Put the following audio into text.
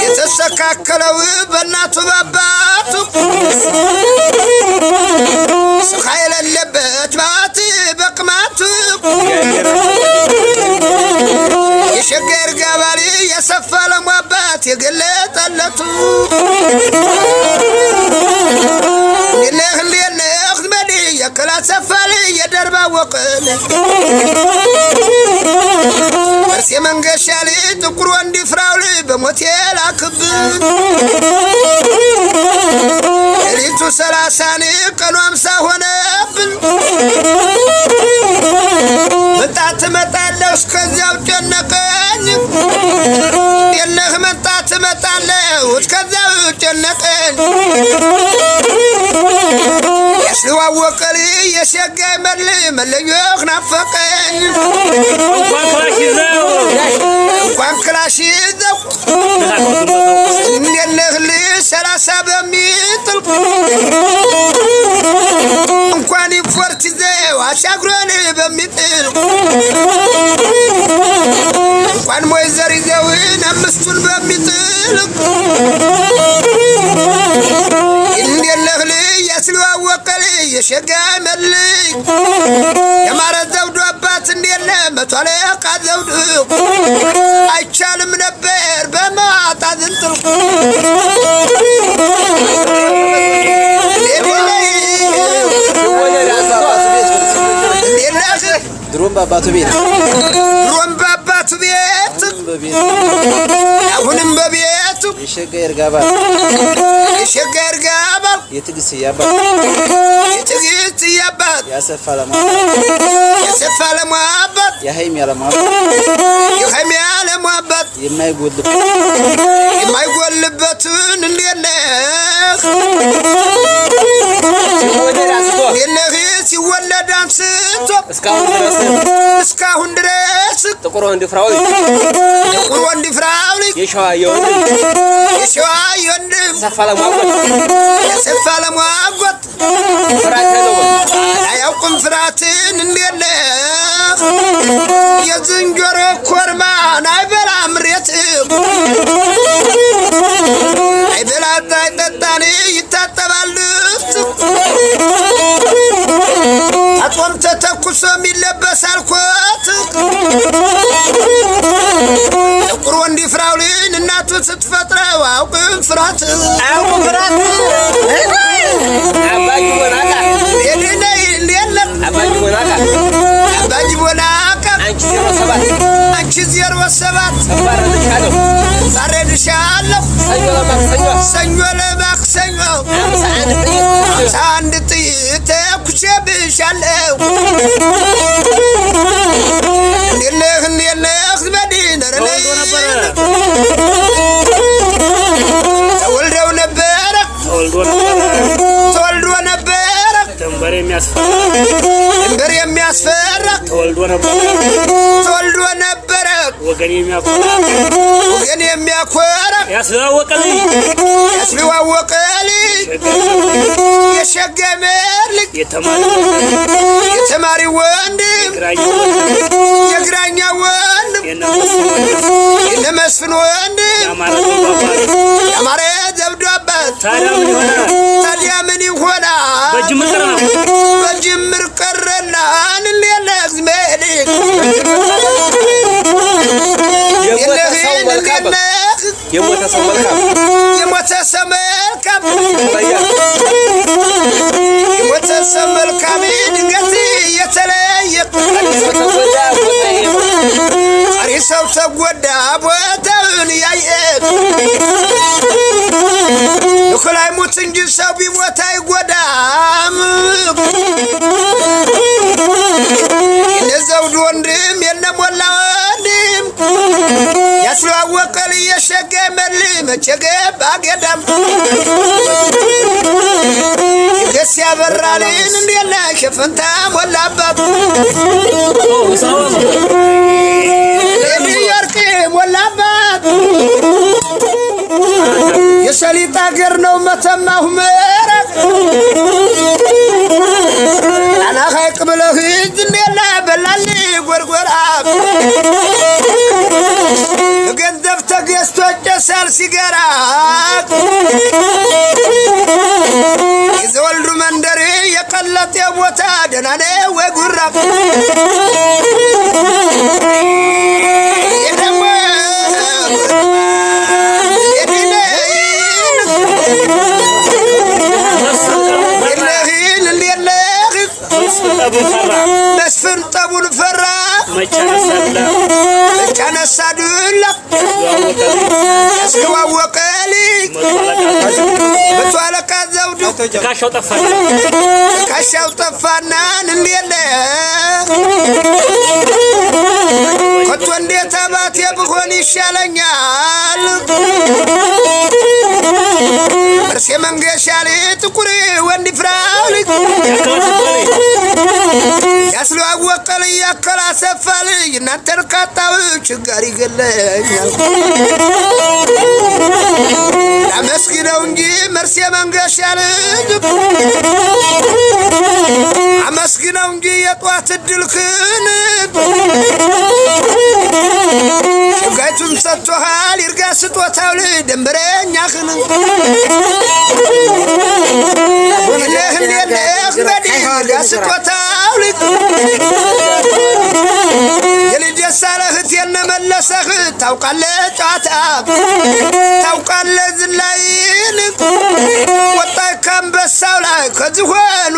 የተሰካከለው በእናቱ ባባቱ ስኻይ ለለበት ባት በቅማቱ የሸገር ጋባሊ የሰፈለ ሟባት የገለጠለቱ ለህሊነህ ዘመዲ የከላ ሰፋሊ የደርባ ወቀል እርስ መንገሻሊ ጥቁር ወንድ ፍራውሊ በሞቴል አክብ ሪቱ 30 ቀኑ 50 ሆነብን መጣት መጣለው እስከዚያው ጨነቀኝ የለህ መጣት መጣለው እስከዚያው ጨነቀኝ ያስዋወቀሊ የሸጋይ መለየህ ናፈቀኝ እንኳን ክላሽ ይዘው የለህ 30 በሚጥል እንኳን ይፎርት ይዘው አሻግሮን በሚጥል እንኳን ሞይዘር ይዘውን 5ቱን በሚጥል እንደለህ ያስዋወቀሊ የሸጋይ መልይ የማረ ዘውዱ አባት እንደለ መቶ አለቃ ዘውዱ አይቻልም ነበር በማጣ ዝንጥል ድሮም ባባቱ ቤት አሁንም በቤቱ የሸጋር ጋባል የትግስ ያባት ያሰፋ ለማባት የሃይም ያለማባት የማይጎልበትን እንደነህ ሲወለድ አንስቶ እስካሁን ድረስ ጥቁር ወንድ ፍራውሊ የሸዋ የወንድ ሰፋ ለማጓት አያውቅም ፍራትን እንደነህ የዝንጀሮ ኮርማን አይበላም ሬት አይበላታ አይጠጣን ይታጠባል አጥቶም ተተኩሶ የሚለበሳል ኮት ጥቁር ወንድ ፍራውሊን እናቱ ስትፈጥረው አያውቅም ፍራት አባጅ ቦናቃ አንቺ 07 ሳረድሻለሁ ሰኞ ለማክሰኞ አንድ ጥይት ተኩሼብሻለሁ እንደለህ ዘመዲን ረለይ ተወልዶ ነበረ ድንበር የሚያስፈራ ተወልዶ ነበረ ወገን የሚያኮራ ያስዋወቀሊ የሸገመር ልጅ የተማሪ ወንድም የግራኛ ወንድም የመስፍን ወንድም ያማረ ዘውዱ አባት ታዲያ ምን ይሆናል በጅምር ቀረና ለለህ ዘመዲ የሞተ ሰው መልካም ድንገት የተለየ ቀሪ ሰው ተጎዳ ቦታውን ያየ ለኮላይ ሞት እንጂ ሰው ቢሞት አይጎዳም የዘውዱ ወንድም የነሞላ ወንድም ያስዋወቀል የሸጋይ መልይ መቸገብ አገዳም ደስ ያበራልን እንደለ ሸፈንታ ሞላባት የኒውዮርክ ሞላባት የሰሊጥ አገር ነው መተማሁ ምዕራብ አና ሀይቅ ብለህ እንደለ በላል ጎርጎራ ገንዘብ ተገዝቶ ጨሰ ሲገራ ይዘወልዱ መንደር የቀለጠ ቦታ ደህና ነው ወይ ጉራ መስፍን ጠቡን ፈራ መቻነሳ ዱላ ያስከዋወቀል በቷለቃ ዘውዱ ካሻው ጠፋና እንዴለ ከቶ እንዴት አባቴ ብሆን ይሻለኛል እርሴ መንገሻል ጥቁር ወንድ ፍራውል ያስለዋወቀል ያከላሰፋል እናንተን ካጣው ችግር ይገለኛል አመስግነው እንጂ መርሴ መንገሻል አመስግነው እንጂ የጧት እድልክን ሹጋቱን ሰጥቶሃል ይርጋ ስጦታው ደንበረኛህን ለህ በዲጋ ስጦታው የልጅ ሳለህት የነመለሰህ ታውቃለህ ጫታ ታውቃለህ ዝላይን ወጣይ ካንበሳው ላይ ከዝሆኑ